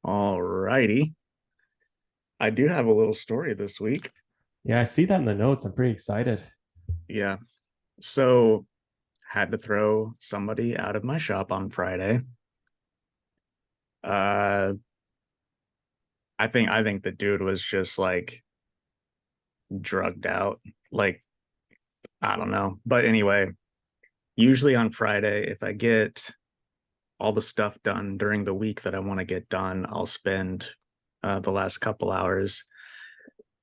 All righty. I do have a little story this week. Yeah, I see that in the notes. I'm pretty excited. Yeah. So had to throw somebody out of my shop on Friday. Uh I think the dude was just like drugged out. Like, I don't know. But anyway, usually on Friday, if I get all the stuff done during the week that I want to get done, I'll spend the last couple hours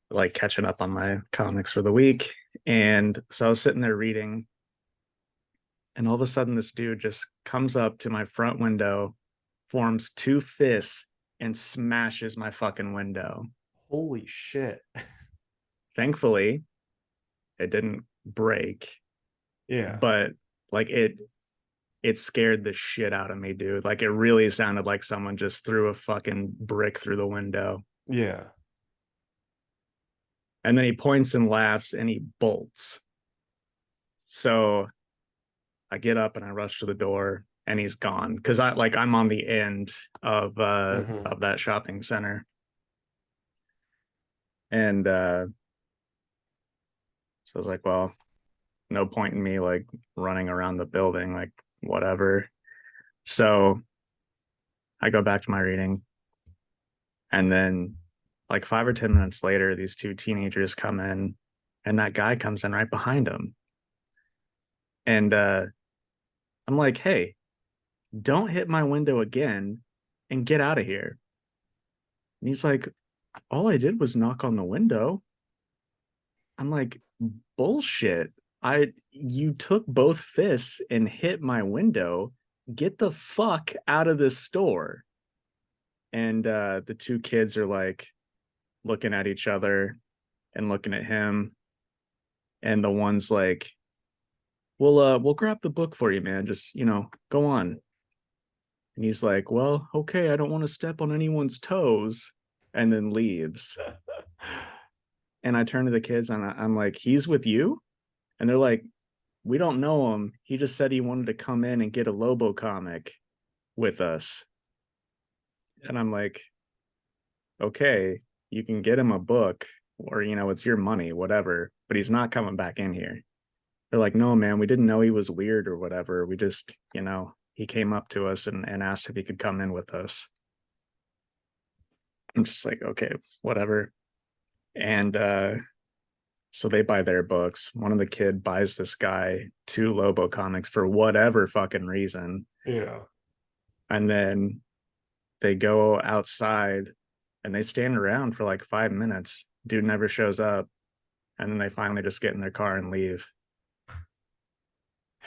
like catching up on my comics for the week. And so I was sitting there reading, and all of a sudden, this dude just comes up to my front window, forms two fists, and smashes my fucking window. Holy shit. Thankfully, it didn't break, Yeah. but like it scared the shit out of me, dude. Like it really sounded like someone just threw a fucking brick through the window. Yeah. And then he points and laughs and he bolts. So I get up and I rush to the door and he's gone because I'm on the end Hmm. of that shopping center. And so I was like, well, no point in me like running around the building, like whatever. So I go back to my reading, and then like 5 or 10 minutes later, these two teenagers come in, and that guy comes in right behind him. And I'm like, hey, don't hit my window again and get out of here. And he's like, all I did was knock on the window. I'm like, bullshit. You took both fists and hit my window. Get the fuck out of this store. And the two kids are like looking at each other and looking at him. And the one's like, we'll grab the book for you, man. Just, go on. And he's like, well, okay, I don't want to step on anyone's toes, and then leaves. And I turn to the kids and I'm like, he's with you? And they're like, we don't know him. He just said he wanted to come in and get a Lobo comic with us. And I'm like, okay, you can get him a book, or, it's your money, whatever, but he's not coming back in here. They're like, no, man, we didn't know he was weird or whatever. We just, he came up to us and asked if he could come in with us. I'm just like, okay, whatever. And so they buy their books. One of the kid buys this guy two Lobo comics for whatever fucking reason. Yeah. And then they go outside and they stand around for like 5 minutes. Dude never shows up. And then they finally just get in their car and leave.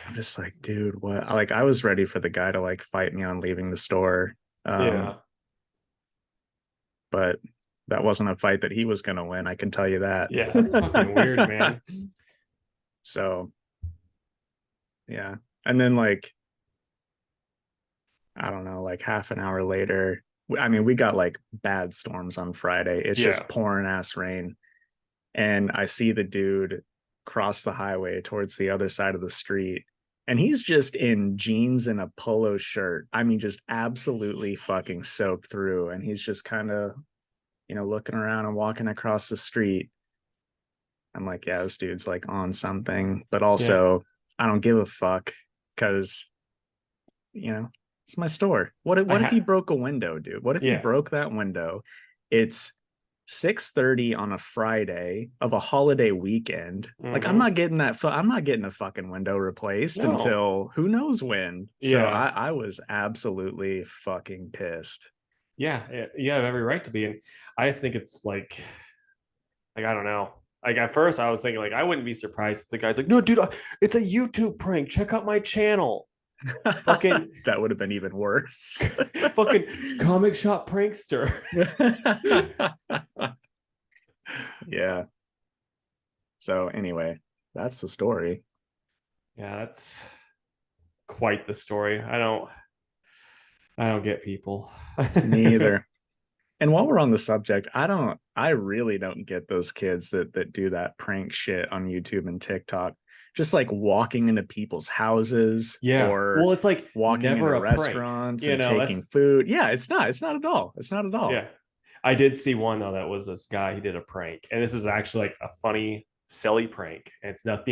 I'm just like, dude, what? Like, I was ready for the guy to like fight me on leaving the store. Um, Yeah. but that wasn't a fight that he was going to win. I can tell you that. Yeah. That's fucking weird, man. So, yeah. And then, like, I don't know, like half an hour later, I mean, we got like bad storms on Friday. It's just Yeah. pouring ass rain. And I see the dude cross the highway towards the other side of the street. And he's just in jeans and a polo shirt. I mean, just absolutely fucking soaked through. And he's just kind of, looking around and walking across the street. I'm like, yeah, this dude's like on something. But Yeah. also, I don't give a fuck because, it's my store. What if he broke a window, dude? What if he Yeah. broke that window? It's 6:30 on a Friday of a holiday weekend. Like I'm Hmm. not getting I'm not getting a fucking window replaced No. until who knows when. So Yeah. I was absolutely fucking pissed. Yeah. You have every right to be. And I just think it's like, I don't know. Like at first I was thinking like I wouldn't be surprised if the guy's like, no, dude, it's a YouTube prank. Check out my channel. Fucking That would have been even worse. fucking comic shop prankster. Yeah. So anyway, that's the story. Yeah, that's quite the story. I don't get people. Me either. And while we're on the subject, I really don't get those kids that do that prank shit on YouTube and TikTok. just like walking into people's houses Yeah. or Well, it's like walking never into a prank. restaurants You and know, taking that's food. Yeah, it's not at all. It's not at all. yeah. I did see one though that was this guy. He did a prank, and this is actually like a funny, silly prank. And it's not,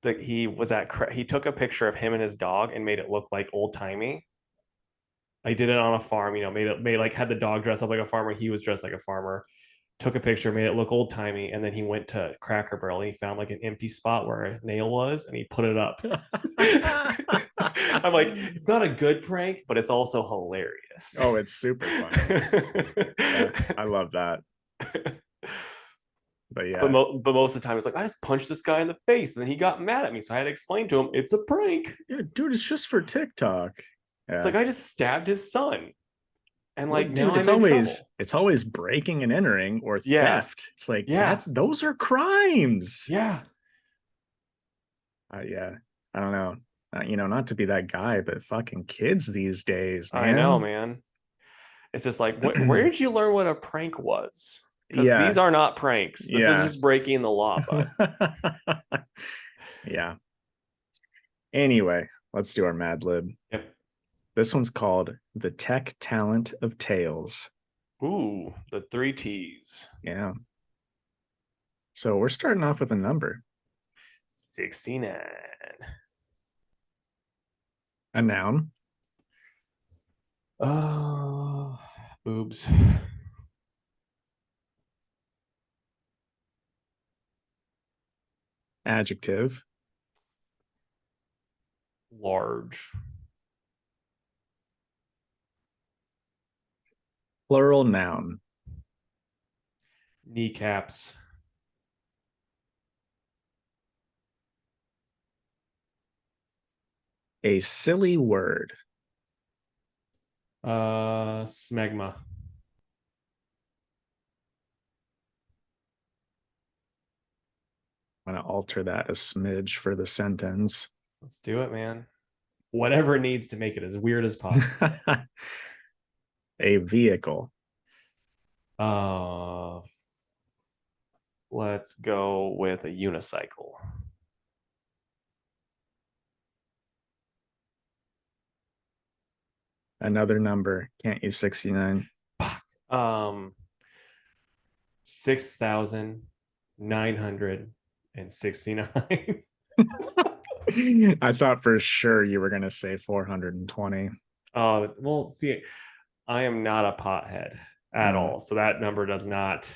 that he was he took a picture of him and his dog and made it look like old timey. I did it on a farm, made like had the dog dress up like a farmer. He was dressed like a farmer. Took a picture, made it look old timey, and then he went to Cracker Barrel and he found like an empty spot where a nail was, and he put it up. I'm like, it's not a good prank, but it's also hilarious. Oh, it's super funny. Yeah, I love that. But but yeah, but most of the time, it's like I just punched this guy in the face, and then he got mad at me, so I had to explain to him it's a prank. yeah, dude, it's just for TikTok. It's Yeah. like I just stabbed his son, and Well, like now dude, I'm in trouble. it's always breaking and entering or Yeah, theft. It's like yeah, those are crimes. yeah. Yeah, I don't know. Not to be that guy, but fucking kids these days, I know, man. man. It's just like, where did you learn what a prank was? Because Yeah, these are not pranks. This is yeah. just breaking the law, bud. Yeah. Anyway, let's do our Mad Lib. Yep. This one's called The Tech Talent of Tales. Ooh, the three T's. Yeah. So we're starting off with a number, 69. a noun, Oh, boobs. adjective, Large. plural noun, Kneecaps. a silly word, Smegma. I'm going to alter that a smidge for the sentence. Let's do it, man. Whatever it needs to make it as weird as possible. A vehicle, Uh, let's go with a unicycle. another number. Can't use 69. Um, 6,969. I thought for sure you were going to say 420. Oh, well, see, I am not a pothead at Uh, all. So that number does not.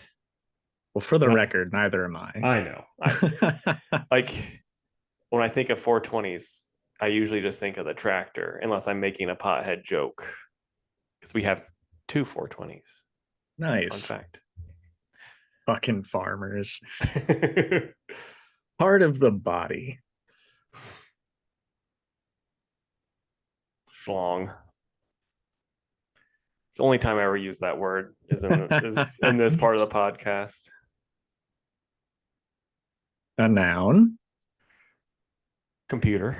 well, for the Not, record, neither am I. I know. Like when I think of 420s, I usually just think of the tractor, unless I'm making a pothead joke, because we have two 420s. Fun Nice. fact. Fucking farmers. Part of the body. Schlong. It's the only time I ever use that word is in this part of the podcast. A noun, Computer.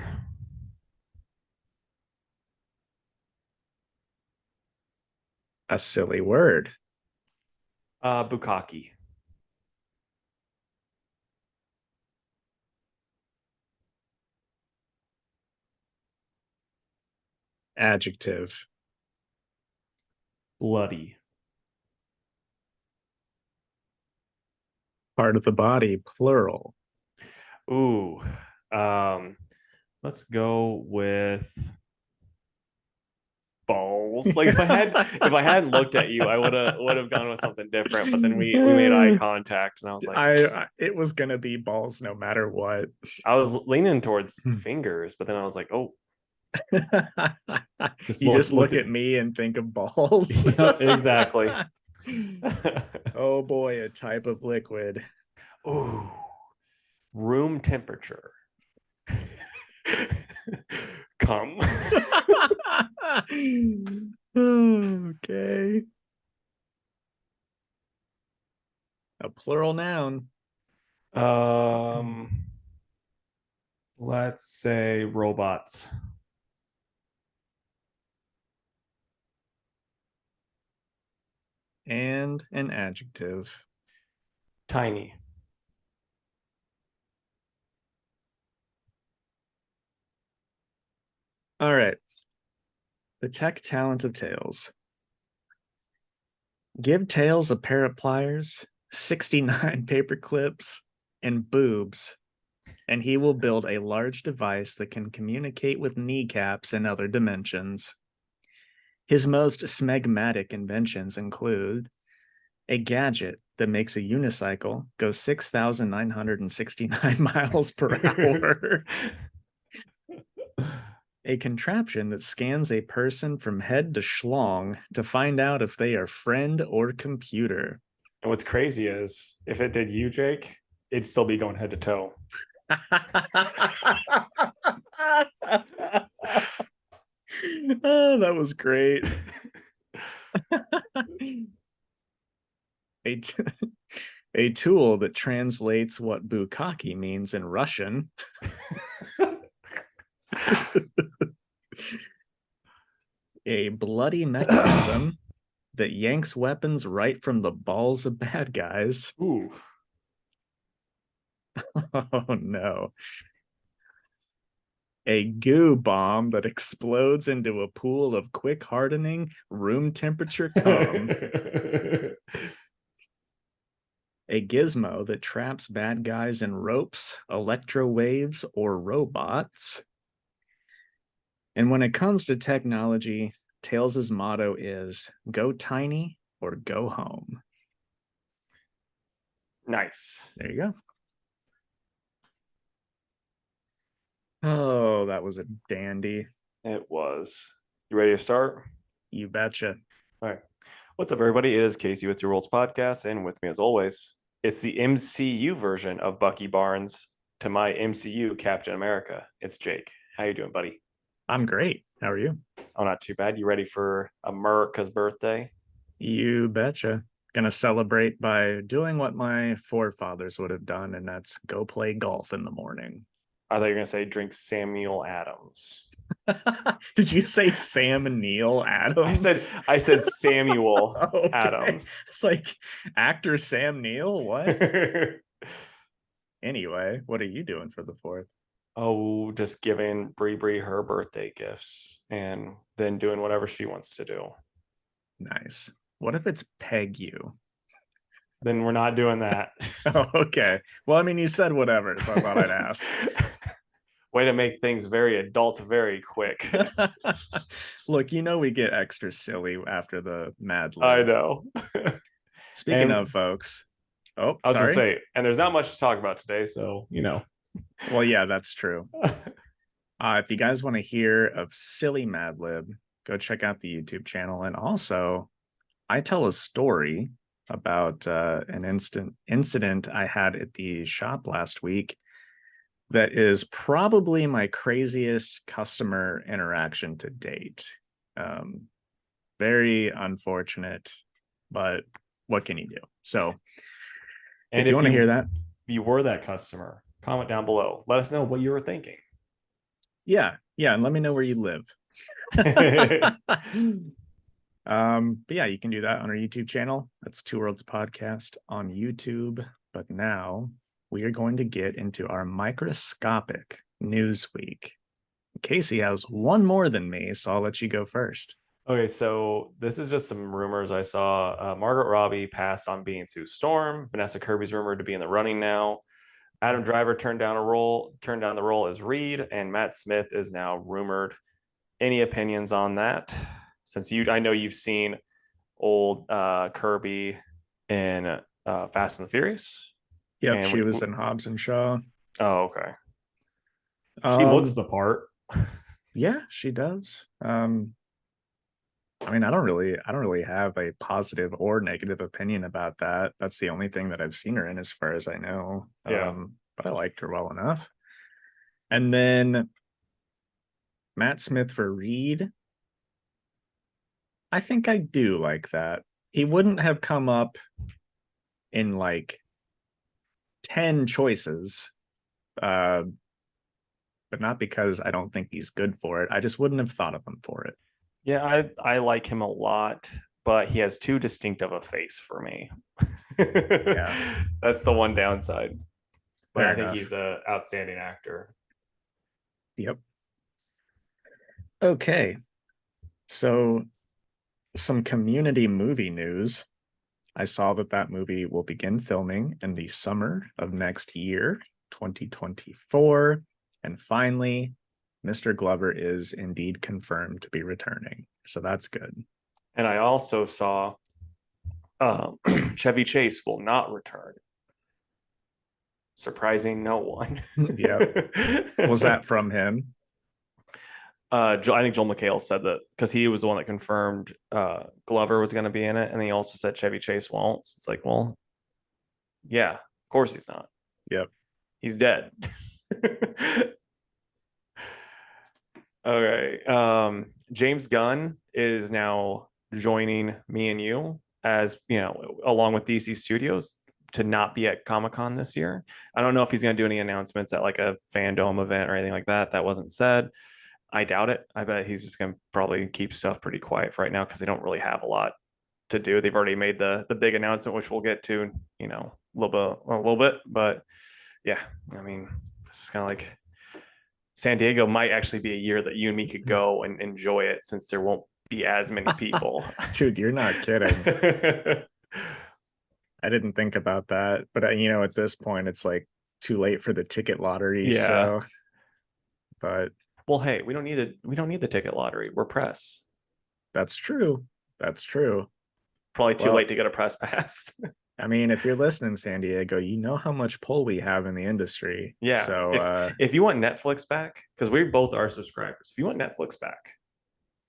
a silly word, Bukaki. adjective, Bloody. part of the body, plural. Ooh. Um, let's go with balls. Like if I hadn't looked at you, I would have gone with something different. But then we made eye contact, and I was like, It was gonna be balls no matter what. I was leaning towards fingers, but then I was like, oh, You just look at me and think of balls. Yep, exactly. Oh boy, a type of liquid. Ooh, room temperature. Come. Okay. A plural noun. Um, let's say robots. And an adjective. Tiny. All right. The tech talent of Tails. Give Tails a pair of pliers, 69 paper clips, and boobs, and he will build a large device that can communicate with kneecaps in other dimensions. His most smegmatic inventions include a gadget that makes a unicycle go 6,969 miles per hour, a contraption that scans a person from head to schlong to find out if they are friend or computer. And what's crazy is if it did you, Jake, it'd still be going head to toe. Oh, that was great. a, t- a tool that translates what bukkake means in Russian. A bloody mechanism that yanks weapons right from the balls of bad guys. Ooh. Oh no. A goo bomb that explodes into a pool of quick hardening room temperature cum. A gizmo that traps bad guys in ropes, electro waves, or robots. And when it comes to technology, Tails' motto is go tiny or go home. Nice. There you go. Oh, that was a dandy. It was. You ready to start? You betcha. All right. What's up, everybody? It is Casey with Your Worlds Podcast, and with me, as always, it's the MCU version of Bucky Barnes to my MCU Captain America. It's Jake. How you doing, buddy? I'm great. How are you? Oh, not too bad. You ready for America's birthday? You betcha. Gonna celebrate by doing what my forefathers would have done, and that's go play golf in the morning. I thought you were gonna say drink Samuel Adams. Did you say Sam Neill Adams? I said Samuel Okay. Adams. It's like actor Sam Neill. What? Anyway, what are you doing for the fourth? Oh, just giving Bree her birthday gifts and then doing whatever she wants to do. Nice. What if it's Peg You? Then we're not doing that. Oh, okay. Well, I mean, you said whatever, so I thought I'd ask. Way to make things very adult very quick. Look, we get extra silly after the Mad Lib. I know. Speaking of folks, oh, I was sorry. just say, and there's not much to talk about today, so Well, yeah, that's true. If you guys want to hear of silly Mad Lib, go check out the YouTube channel. And also, I tell a story about an incident I had at the shop last week that is probably my craziest customer interaction to date. Very unfortunate, but what can you do? So, and if you want to hear that, if you were that customer, comment down below. Let us know what you were thinking. Yeah, and let me know where you live. But yeah, you can do that on our YouTube channel. That's Two Worlds Podcast on YouTube. But now we are going to get into our microscopic news week. Casey has one more than me, so I'll let you go first. Okay, so this is just some rumors I saw. Margaret Robbie passed on being Sue Storm. Vanessa Kirby's rumored to be in the running now. Adam Driver turned down the role as Reed, and Matt Smith is now rumored. Any opinions on that? Since I know you've seen old Kirby in Fast and the Furious. Yep, and she was in Hobbs and Shaw. Oh, okay. She looks the part. Yeah, she does. I mean, I don't really have a positive or negative opinion about that. That's the only thing that I've seen her in, as far as I know. Yeah. But I liked her well enough. And then Matt Smith for Reed. I think I do like that. He wouldn't have come up in like 10 choices, but not because I don't think he's good for it. I just wouldn't have thought of him for it. Yeah, I like him a lot, but he has too distinct of a face for me. Yeah. That's the one downside. But Fair I think enough. he's an outstanding actor. Yep. Okay, so some community movie news. I saw that that movie will begin filming in the summer of next year, 2024. And finally, Mr. Glover is indeed confirmed to be returning. So that's good. And I also saw Chevy Chase will not return, surprising no one. Yep. Was that from him? I think Joel McHale said that because he was the one that confirmed Glover was going to be in it, and he also said Chevy Chase won't. So it's like, well, yeah, of course he's not. Yep. He's dead. Okay. James Gunn is now joining me and you as along with DC Studios to not be at Comic-Con this year. I don't know if he's going to do any announcements at like a fandom event or anything like that. That wasn't said. I doubt it. I bet he's just going to probably keep stuff pretty quiet for right now because they don't really have a lot to do. They've already made the big announcement, which we'll get to, a little bit. But yeah, I mean, it's just kind of like San Diego might actually be a year that you and me could go and enjoy it since there won't be as many people. Dude, you're not kidding. I didn't think about that. But, at this point, it's like too late for the ticket lottery. Yeah. So, but Well, hey, we don't need the ticket lottery. We're press. that's true. That's true. Probably too Well, late to get a press pass. I mean, if you're listening, San Diego, you know how much pull we have in the industry. Yeah. So, If you want Netflix back, because we both are subscribers, if you want Netflix back,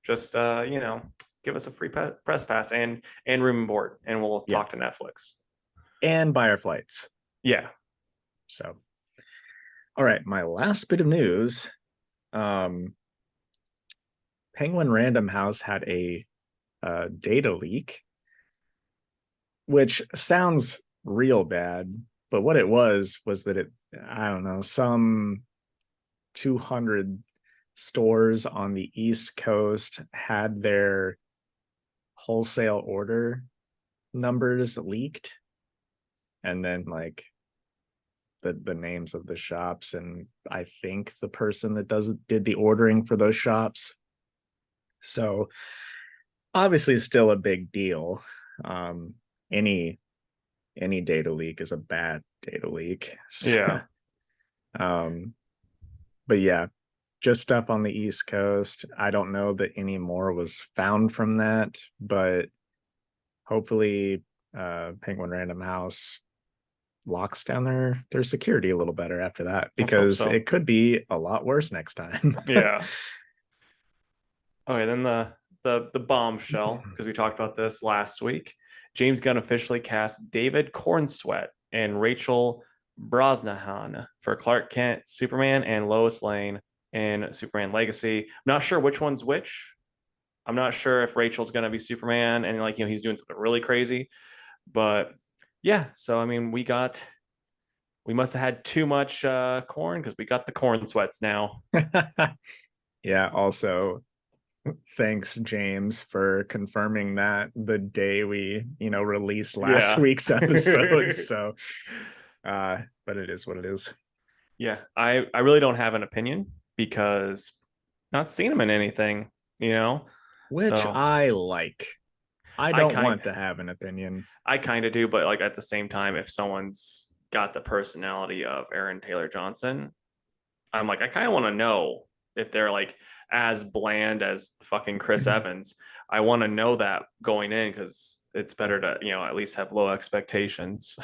just give us a free press pass and room and board, and we'll yeah, talk to Netflix. and buy our flights. Yeah. So, all right, my last bit of news. Penguin Random House had a data leak, which sounds real bad, but what it was that I don't know, some 200 stores on the East Coast had their wholesale order numbers leaked, and then like the names of the shops, and I think the person that did the ordering for those shops. So obviously still a big deal. um any data leak is a bad data leak. Yeah. um but yeah, just stuff on the East Coast. I don't know that any more was found from that, but hopefully Penguin Random House locks down their security a little better after that, Let's hope because so. it could be a lot worse next time. Yeah. Okay, then the bombshell, because we talked about this last week. James Gunn officially cast David Cornsweat and Rachel Brosnahan for Clark Kent, Superman, and Lois Lane in Superman Legacy. I'm not sure which one's which. I'm not sure if Rachel's gonna be Superman and he's doing something really crazy. But yeah, so I mean we must have had too much corn because we got the corn sweats now. Yeah, also thanks James for confirming that the day we released last Yeah. week's episode. So but it is what it is. Yeah, I really don't have an opinion because not seen him in anything, you know. Which So I like. I I don't kind want to have an opinion. I kind of do, but like at the same time, if someone's got the personality of Aaron Taylor Johnson, I'm like I kind of want to know if they're like as bland as fucking Chris Evans. I want to know that going in because it's better to at least have low expectations.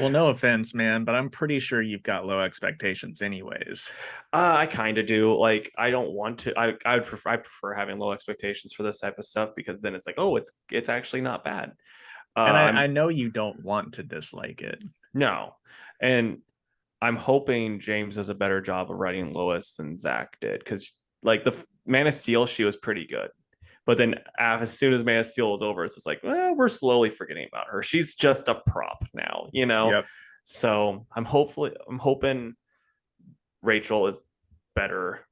Well, no offense, man, but I'm pretty sure you've got low expectations anyways. I kind of do. Like, I don't want to. I prefer having low expectations for this type of stuff because then it's like, oh, it's actually not bad. And I I'm know you don't want to dislike it. no, and I'm hoping James does a better job of writing Lois than Zach did because like the Man of Steel, she was pretty good. But then as soon as Man of Steel was over, it's just like, well, we're slowly forgetting about her. She's just a prop now, you know? Yep. So I'm hoping Rachel is better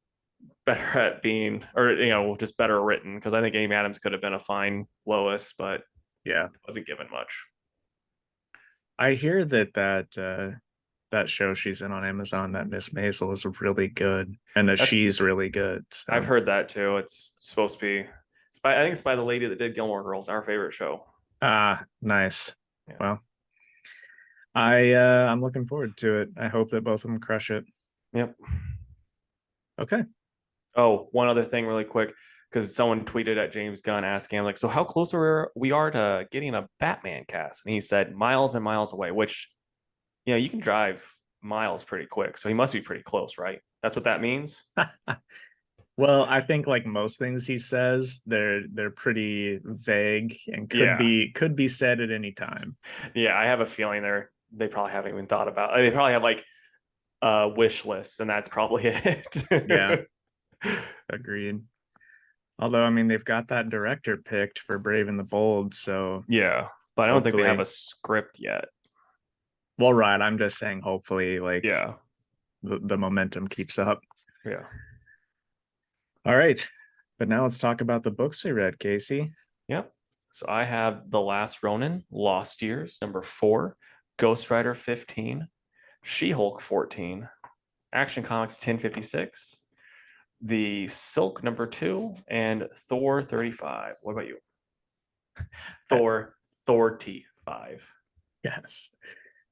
at being, or just better written, because I think Amy Adams could have been a fine Lois, but Yeah. wasn't given much. I hear that that show she's in on Amazon, that Miss Maisel, is really good, and that That's she's really good. I've So heard that too. It's supposed to be. It's by I think it's by the lady that did Gilmore Girls, our favorite show. nice. Yeah. Well, I'm looking forward to it. I hope that both of them crush it. Yep. Okay. Oh, one other thing, really quick, because someone tweeted at James Gunn asking him like, "So how close are we are to getting a Batman cast?" And he said, "Miles and miles away." Which, you can drive miles pretty quick, so he must be pretty close, right? That's what that means. Well, I think like most things he says, they're pretty vague and Yeah, could be said at any time. yeah. I have a feeling they probably haven't even thought about. They probably have like wish lists, and that's probably Yeah, it. agreed. Although I mean they've got that director picked for Brave and the Bold, so Yeah, but I don't think they have hopefully, a script yet. well, right. I'm just saying hopefully like Yeah, the momentum keeps up. yeah, All right. But now let's talk about the books we read, Casey. yep. So I have The Last Ronin, Lost Years, number 4, Ghost Rider 15, She-Hulk 14, Action Comics 1056, The Silk number 2, and Thor 35. What about you? I, Thor T5. yes.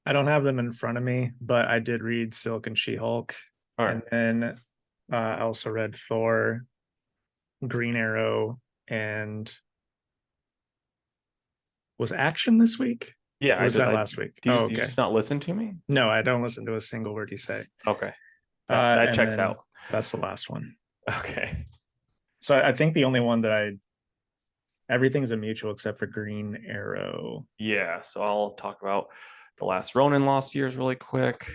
I don't have them in front of me, but I did read Silk and She-Hulk. All right. And then I also read Thor, Green Arrow, and was Action this week? Yeah, Or I was just that I last week? did Oh, you okay. just not listen to me? No, I don't listen to a single word you say. Okay. That And checks then out. that's the last one. Okay. So I think the only one that everything's a mutual except for Green Arrow. Yeah, so I'll talk about The Last Ronin Lost Years really quick.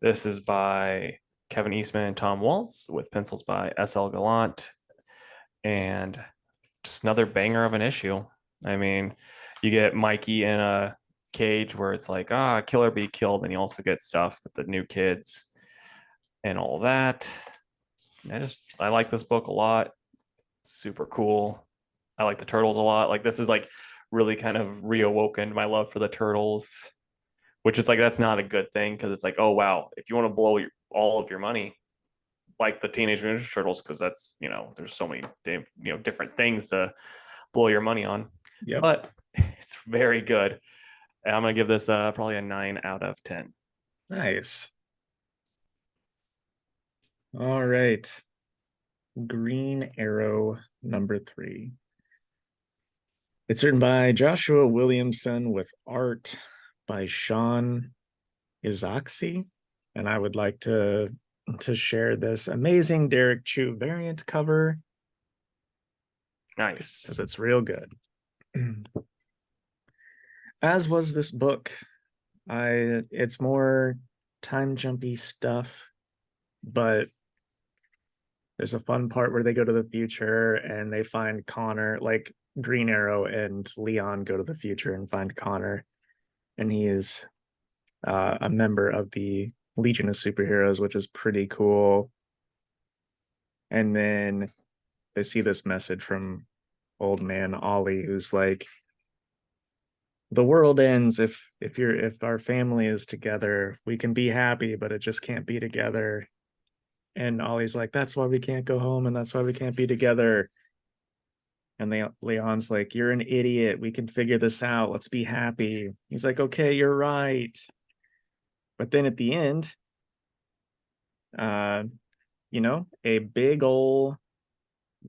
This is by Kevin Eastman and Tom Waltz with pencils by S.L. Gallant. And just another banger of an issue. I mean, you get Mikey in a cage where it's like, killer be killed. And you also get stuff with the new kids and all that. I like this book a lot. Super cool. I like the turtles a lot. Like this is like really kind of reawoken my love for the turtles, which is like that's not a good thing because it's like, oh wow, if you want to blow all of your money like the Teenage Mutant Ninja Turtles, because that's there's so many different things to blow your money on, Yep. but it's very good. And I'm gonna give this probably a 9 out of 10. Nice. All right. Green Arrow number 3. It's written by Joshua Williamson with art by Sean Izaxi. And I would like to share this amazing Derek Chu variant cover Nice. because it's real good. As was this book. It's more time jumpy stuff, but there's a fun part where they go to the future and they find Connor, like Green Arrow and Leon go to the future and find Connor, and he is a member of the Legion of Superheroes, which is pretty cool. And then they see this message from old man Ollie, who's like, the world ends if our family is together. We can be happy, but it just can't be together. And Ollie's like, that's why we can't go home, and that's why we can't be together. And Leon's like, you're an idiot. We can figure this out. Let's be happy. He's like, okay, you're right. But then at the end, uh, a big old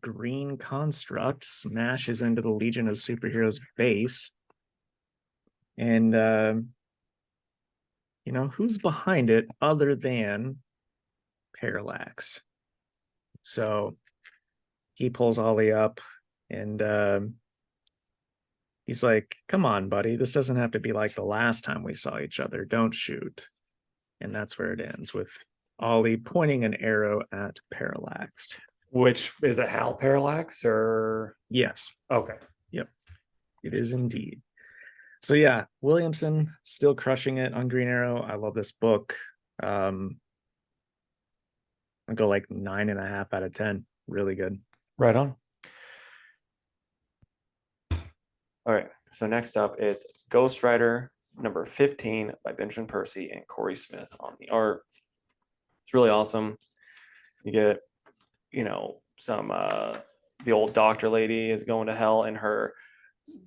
green construct smashes into the Legion of Superheroes base. And who's behind it other than Parallax? So he pulls Ollie up and he's like, come on, buddy. This doesn't have to be like the last time we saw each other. Don't shoot. And that's where it ends, with Ollie pointing an arrow at Parallax. Which is a Hal Parallax or Yes. okay. Yep. It is indeed. So yeah, Williamson still crushing it on Green Arrow. I love this book. I'll go like 9.5 out of 10. Really good. Right on. All right. So next up, it's Ghost Rider number 15 by Benjamin Percy and Corey Smith on the art. It's really awesome. You get, some the old doctor lady is going to hell in her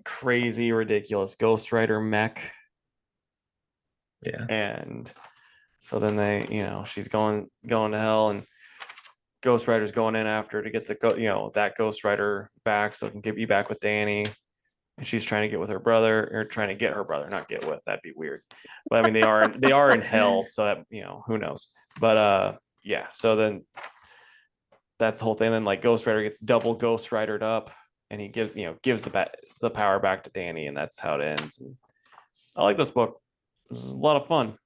crazy, ridiculous Ghost Rider mech. Yeah. And so then she's going to hell, and Ghost Rider's going in after to get that Ghost Rider back so it can be back with Danny. And she's trying to get with her brother, or trying to get her brother, not get with. That'd be weird. But I mean, they are in hell, so that who knows. But yeah. So then that's the whole thing. Then like Ghost Rider gets double Ghost Ridered up, and he gives the power back to Danny, and that's how it ends. And I like this book. This is a lot of fun.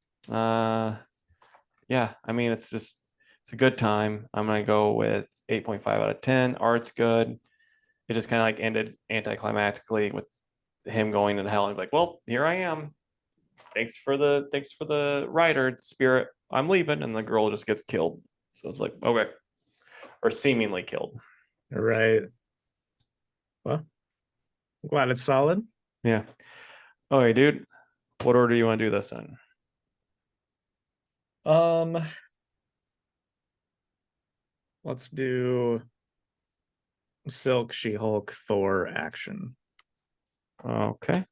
Yeah, I mean, it's a good time. I'm gonna go with 8.5 out of 10. Art's good. It just kind of like ended anticlimactically with him going into hell and like, well, here I am. Thanks for the writer spirit. I'm leaving, and the girl just gets killed. So it's like, okay, or seemingly killed. Right. Well, I'm glad it's solid. Yeah. Okay, dude. What order do you want to do this in? Um, let's do Silk, She-Hulk, Thor action. Okay.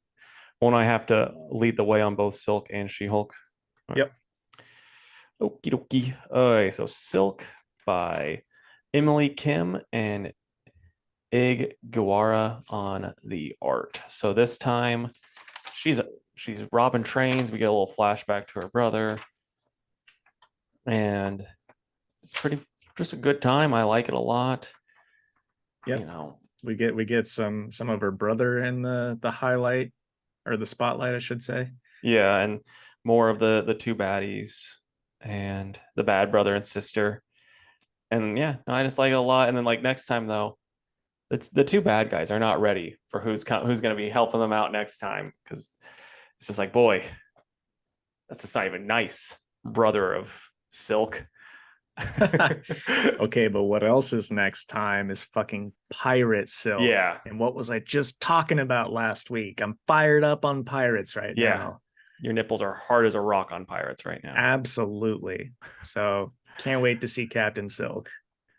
Won't I have to lead the way on both Silk and She-Hulk? Yep. Okie dokie. Okay, so Silk by Emily Kim and Ig Guara on the art. So this time she's robbing trains. We get a little flashback to her brother, and it's just a good time. I like it a lot. Yeah. We get some of her brother in the highlight, or the spotlight, I should say. Yeah, and more of the two baddies and the bad brother and sister. And yeah, I just like it a lot. And then like next time though, the two bad guys are not ready for who's going to be helping them out next time, because it's just like, boy, that's just not even nice, brother of Silk. Okay, but what else is next time is fucking Pirate Silk. Yeah. And what was I just talking about last week? I'm fired up on pirates right Yeah. now. Your nipples are hard as a rock on pirates right now. Absolutely. So can't wait to see Captain Silk.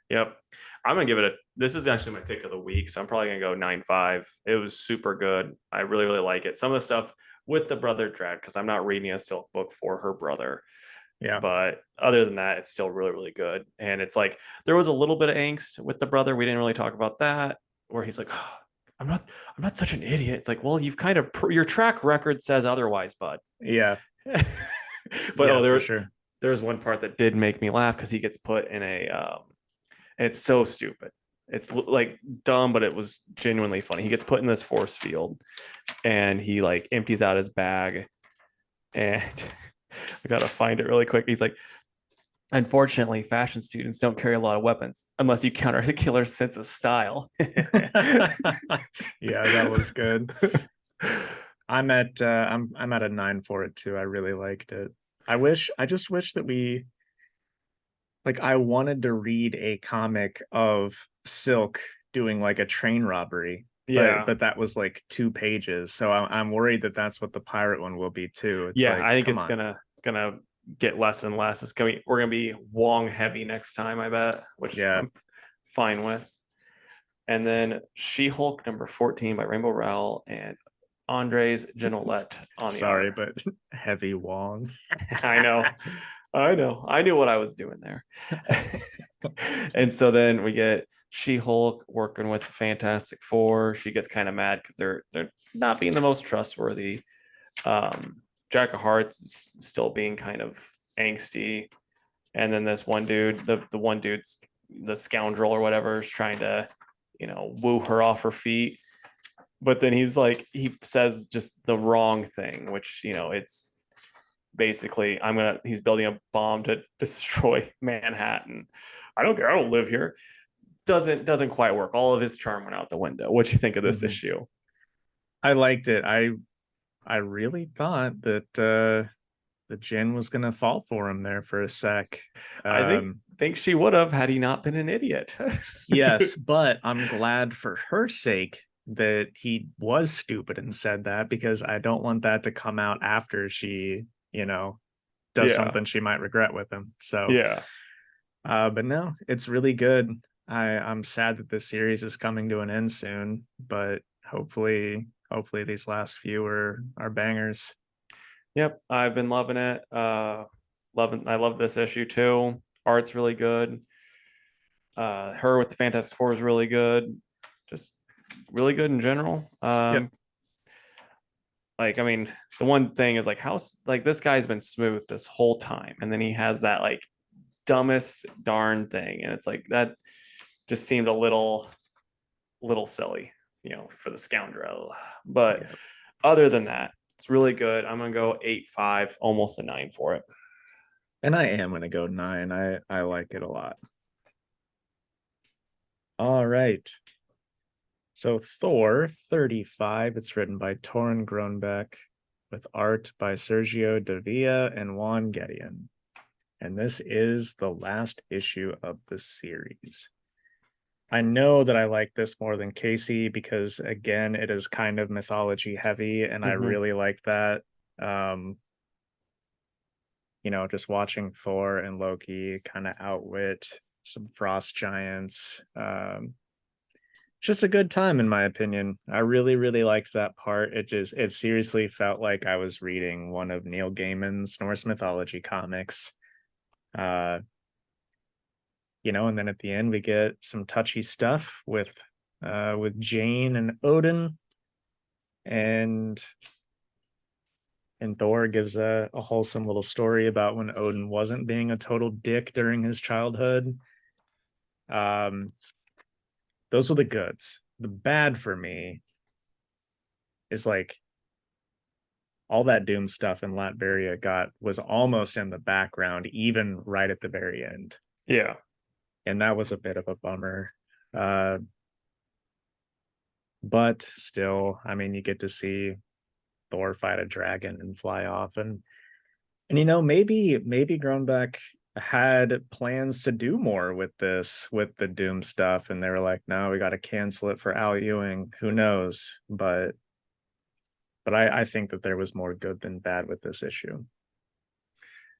Yep. I'm gonna give it this is actually my pick of the week, so I'm probably gonna go 9.5. It was super good. I really, really like it. Some of the stuff with the brother drag, because I'm not reading a Silk book for her brother. Yeah. But other than that, it's still really, really good. And it's like there was a little bit of angst with the brother. We didn't really talk about that, where he's like, oh, I'm not such an idiot. It's like, well, you've kind of your track record says otherwise, bud. Yeah. But for sure. There's one part that did make me laugh, because he gets put in and it's so stupid. It's like dumb, but it was genuinely funny. He gets put in this force field, and he like empties out his bag, and I gotta find it really quick. He's like, unfortunately, fashion students don't carry a lot of weapons unless you counter the killer's sense of style. Yeah, that was good. I'm at a 9 for it too. I really liked it. I just wish that I wanted to read a comic of Silk doing like a train robbery. Yeah. But that was like 2 pages. So I'm worried that that's what the pirate one will be too. It's yeah, like, I think it's on. gonna get less and less. We're gonna be Wong heavy next time, I bet, which I'm fine with. And then She-Hulk number 14 by Rainbow Rowell and Andres Genolet on the Sorry, art. but heavy Wong. I know. I knew what I was doing there. And so then we get She-Hulk working with the Fantastic Four. She gets kind of mad because they're not being the most trustworthy. Jack of Hearts is still being kind of angsty. And then this one dude, the one dude's the scoundrel or whatever, is trying to, woo her off her feet. But then he says just the wrong thing, which, it's basically, he's building a bomb to destroy Manhattan. I don't care. I don't live here. Doesn't quite work. All of his charm went out the window. What do you think of this issue? I liked it. I really thought that the Jen was gonna fall for him there for a sec. I think she would have, had he not been an idiot. Yes, but I'm glad for her sake that he was stupid and said that, because I don't want that to come out after she, does Yeah. something she might regret with him. So, Yeah. but no, it's really good. I'm sad that this series is coming to an end soon, but hopefully these last few are bangers. Yep. I've been loving it. I love this issue too. Art's really good. Her with the Fantastic Four is really good. Just really good in general. Yep. Like, I mean, the one thing is like how like this guy's been smooth this whole time, and then he has that like dumbest darn thing, and it's like that just seemed a little silly, for the scoundrel. But Yep. other than that, it's really good. I'm gonna go 8.5, almost a 9 for it. And I am gonna go 9. I like it a lot. All right. So Thor 35, it's written by Torrin Grönbeck with art by Sergio Davia and Juan Gedeon. And this is the last issue of the series. I know that I like this more than Casey because, again, it is kind of mythology heavy, and I Mm-hmm. really like that. Um, just watching Thor and Loki kind of outwit some frost giants. Just a good time, in my opinion. I really, really liked that part. It seriously felt like I was reading one of Neil Gaiman's Norse mythology comics. Uh, and then at the end we get some touchy stuff with Jane and Odin, and Thor gives a wholesome little story about when Odin wasn't being a total dick during his childhood. Um, those were the goods. The bad for me is like all that Doom stuff in Latveria was almost in the background, even right at the very end. Yeah. And that was a bit of a bummer. Uh, but still, I mean, you get to see Thor fight a dragon and fly off, and maybe Groenbeck had plans to do more with with the Doom stuff, and they were like, no, we got to cancel it for Al Ewing. Who knows? But I think that there was more good than bad with this issue.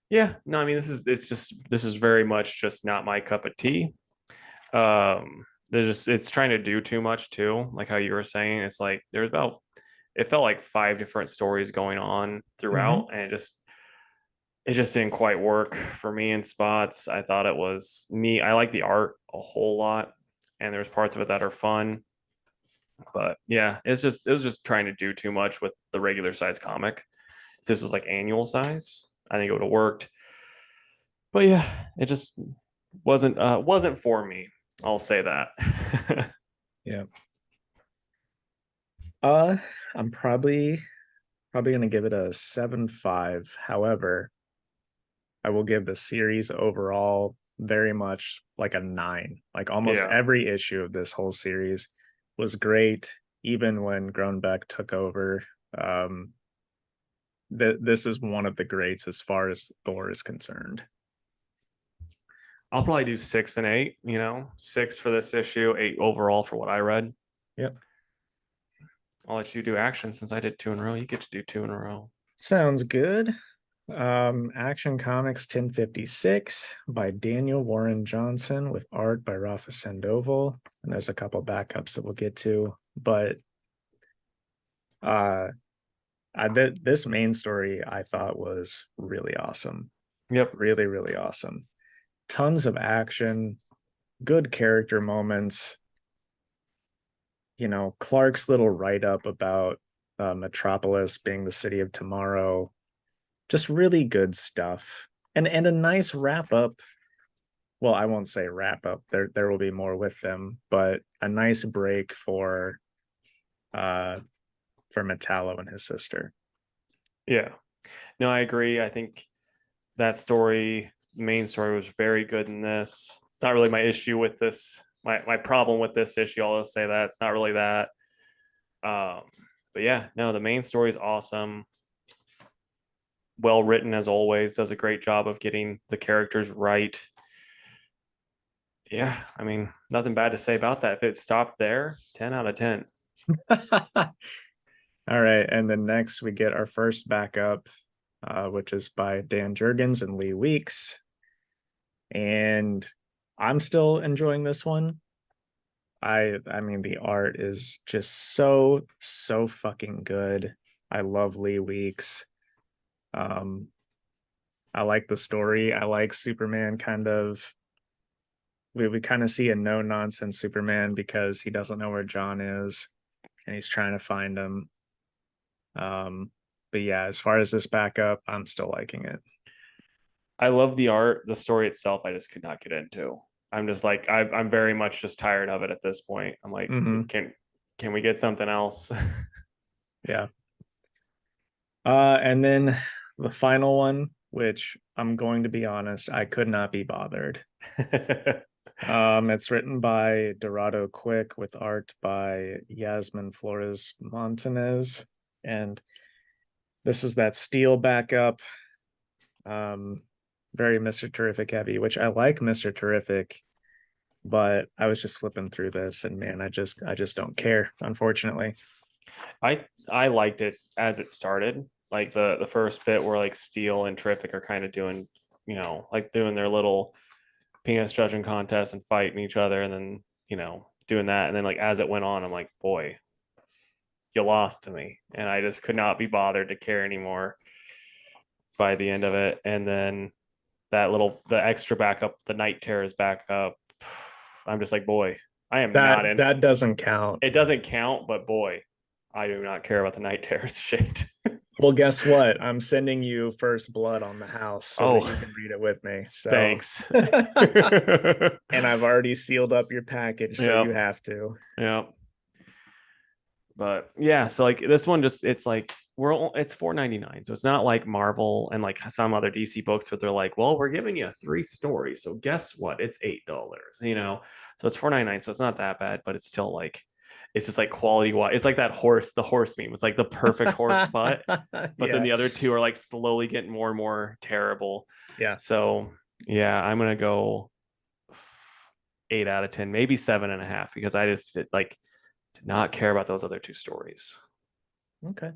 Yeah. No, I mean, this is very much just not my cup of tea. It's trying to do too much too, like how you were saying. It's like there's about it felt like five different stories going on Mm-hmm. throughout, and it just didn't quite work for me in spots. I thought it was neat. I like the art a whole lot, and there's parts of it that are fun. But yeah, it was just trying to do too much with the regular size comic. If this was like annual size, I think it would have worked. But yeah, it just wasn't for me. I'll say that. Yeah. Uh, I'm probably gonna give it a 7.5. However, I will give the series overall very much like a 9. Like almost Yeah. every issue of this whole series was great, even when Groenbeck took over. Um, this is one of the greats as far as Thor is concerned. I'll probably do 6 and 8, 6 for this issue, 8 overall for what I read. Yep. I'll let you do action since I did two in a row. You get to do two in a row. Sounds good. Action Comics 1056 by Daniel Warren Johnson with art by Rafa Sandoval. And there's a couple backups that we'll get to. But uh this main story I thought was really awesome. Yep. Really, really awesome. Tons of action, good character moments. Clark's little write-up about Metropolis being the city of tomorrow. Just really good stuff. And a nice wrap up. Well, I won't say wrap up. There will be more with them, but a nice break uh for Metallo and his sister. Yeah. No, I agree. I think that story, main story, was very good in this. It's not really my issue with this. My problem with this issue, I'll just say that it's not really that. Um, but yeah, no, the main story is awesome. Well written as always. Does a great job of getting the characters right. Yeah, I mean, nothing bad to say about that. If it stopped there, 10 out of 10. All right, and then next we get our first backup, which is by Dan Jurgens and Lee Weeks, and I'm still enjoying this one. I mean the art is just so fucking good. I love Lee Weeks. Um, I like the story. I like Superman kind of. We kind of see a no nonsense Superman because he doesn't know where John is and he's trying to find him. But yeah, as far as this backup, I'm still liking it. I love the art. The story itself, I just could not get into. I'm just like I'm very much just tired of it at this point. I'm like, Hmm. can we get something else? Yeah. And then the final one, which I'm going to be honest, I could not be bothered. It's written by Dorado Quick with art by Yasmin Flores Montanez. And this is that steel backup. Um, very Mr. Terrific heavy, which I like Mr. Terrific, but I was just flipping through this and man, I just don't care, unfortunately. I liked it as it started. Like the first bit where like Steel and Terrific are kind of doing, like doing their little penis judging contest and fighting each other, and then doing that, and then like as it went on, I'm like, boy, you lost to me, and I just could not be bothered to care anymore by the end of it. And then the extra backup, the Night Terrors backup, I'm just like, boy, I am That not in. that doesn't count. It doesn't count, but boy, I do not care about the Night Terrors shit. Well, guess what? I'm sending you First Blood on the house so that Oh, you can read it with me. So, thanks. and I've already sealed up your package, so you Yep. have to. Yep. But yeah, so like this one just it's like it's 4.99. So it's not like Marvel and like some other DC books where they're like, well, we're giving you 3 stories. So guess what? It's $8. So it's 4.99. So it's not that bad, but it's still like it's just like quality wise. It's like that horse, the horse meme. It's like the perfect horse butt. But then Yeah. the other two are like slowly getting more and more terrible. Yeah. So yeah, I'm gonna go 8 out of 10, maybe 7.5, because I just like did not care about those other 2 stories. Okay.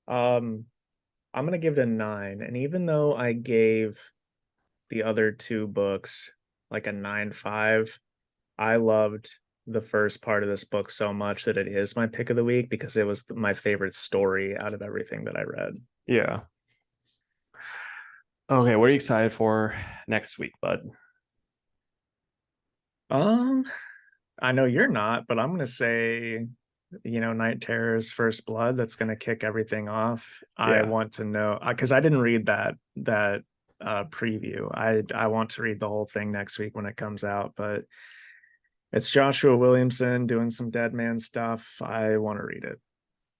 Um, I'm gonna give it a 9. And even though I gave the other two books like a 9.5, I loved the first part of this book so much that it is my pick of the week because it was my favorite story out of everything that I read. Yeah. Okay, what are you excited for next week, bud? Um, I know you're not, but I'm gonna say, Night Terror's First Blood. That's gonna kick everything off. I Yeah, want to know because I didn't read that preview. I want to read the whole thing next week when it comes out, but it's Joshua Williamson doing some Dead Man stuff. I want to read it.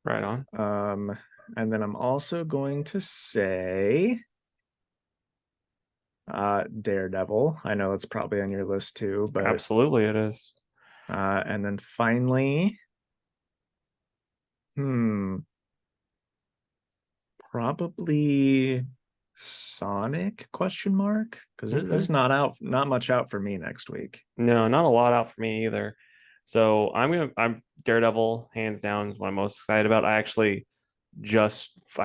right on. And then I'm also going to say Daredevil. I know it's probably on your list too, but Absolutely, it is. and then finally, hmm, probably Sonic question mark because Okay. there's not much out for me next week. No, not a lot out for me either. So I'm Daredevil, hands down, is what I'm most excited about. I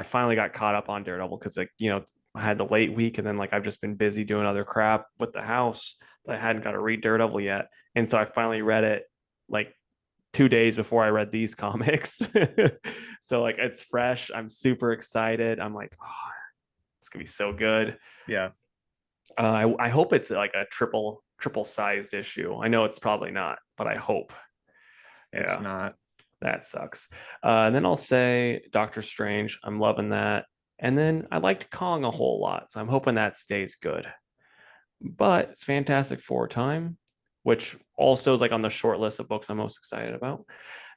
finally got caught up on Daredevil because like, I had the late week and then like I've just been busy doing other crap with the house that I hadn't got to read Daredevil yet. And so I finally read it like 2 days before I read these comics. So like it's fresh. I'm super excited. I'm like, oh, it's gonna be so good. Yeah, I hope it's like a triple sized issue. I know it's probably not, but I hope. it's Yeah, not. that sucks. And then I'll say Doctor Strange. I'm loving that. And then I liked Kong a whole lot, so I'm hoping that stays good. But it's Fantastic Four time, which also is like on the short list of books I'm most excited about.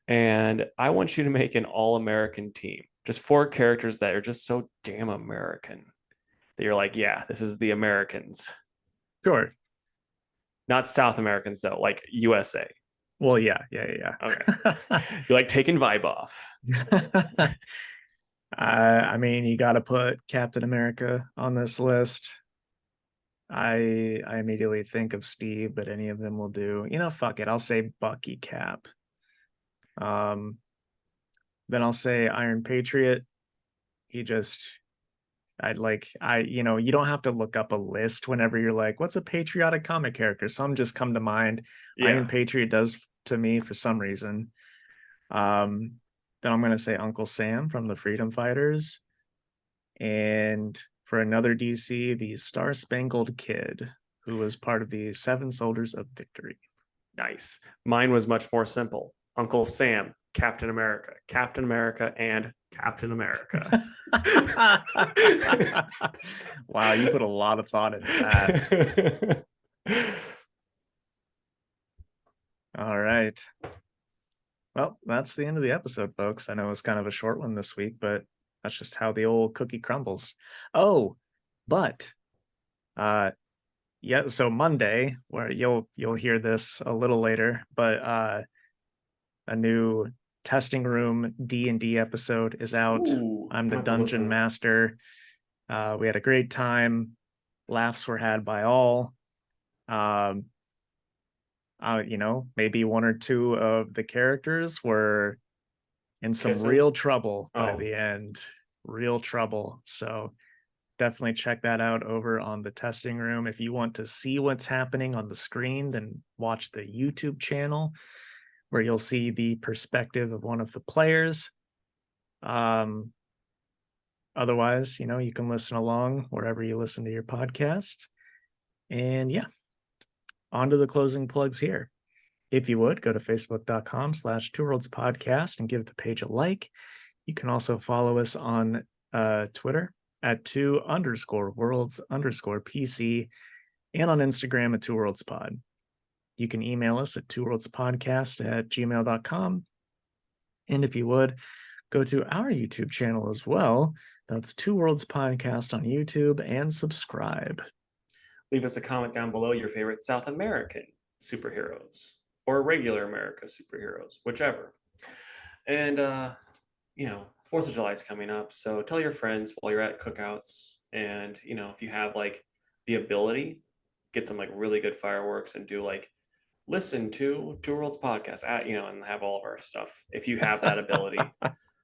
And I want you to make an all American team, just 4 characters that are just so damn American that you're like, yeah, this is the Americans. Sure. Not South Americans though, like USA. Well, yeah. Okay. You like taking vibe off. I mean, you got to put Captain America on this list. I immediately think of Steve, but any of them will do. Fuck it. I'll say Bucky Cap. Then I'll say Iron Patriot. He just you don't have to look up a list whenever you're like, what's a patriotic comic character? Some just come to mind. Iron Yeah. Patriot does to me for some reason. Um, then I'm gonna say Uncle Sam from the Freedom Fighters. And for another DC, the Star Spangled Kid, who was part of the Seven Soldiers of Victory. Nice. Mine was much more simple. Uncle Sam, Captain America, and Captain America. Wow, you put a lot of thought into that. All right. Well, that's the end of the episode, folks. I know it's kind of a short one this week, but that's just how the old cookie crumbles. Oh, but yeah, so Monday, where you'll hear this a little later, but a new testing room D&D episode is out. Ooh, I'm the I'm have to listen dungeon to this. master. We had a great time. Laughs were had by all. Um, maybe one or two of the characters were in some Kissing. real trouble by Oh, the end. Real trouble. So definitely check that out over on the testing room. If you want to see what's happening on the screen, then watch the YouTube channel where you'll see the perspective of one of the players. Otherwise, you can listen along wherever you listen to your podcast. And yeah, on to the closing plugs here. If you would, go to facebook.com/2worldspodcast and give the page a like. You can also follow us on Twitter at 2_worlds_PC and on Instagram at 2worldspod. You can email us at 2worldspodcast@gmail.com. And if you would, go to our YouTube channel as well. That's 2worlds Podcast on YouTube and subscribe. leave us a comment down below your favorite South American superheroes or regular America superheroes, whichever. And Fourth of July is coming up, so tell your friends while you're at cookouts, and if you have like the ability, get some like really good fireworks and do like listen to Two Worlds podcast at and have all of our stuff. If you have that ability,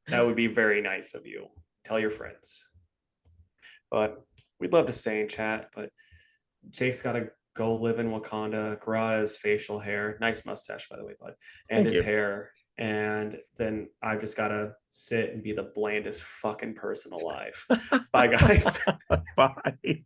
that would be very nice of you. Tell your friends. But we'd love to stay in chat, but Jake's got to go live in Wakanda, grow out his facial hair. Nice mustache, by the way, bud. And Thank his you. hair. And then I've just got to sit and be the blandest fucking person alive. Bye, guys. Bye.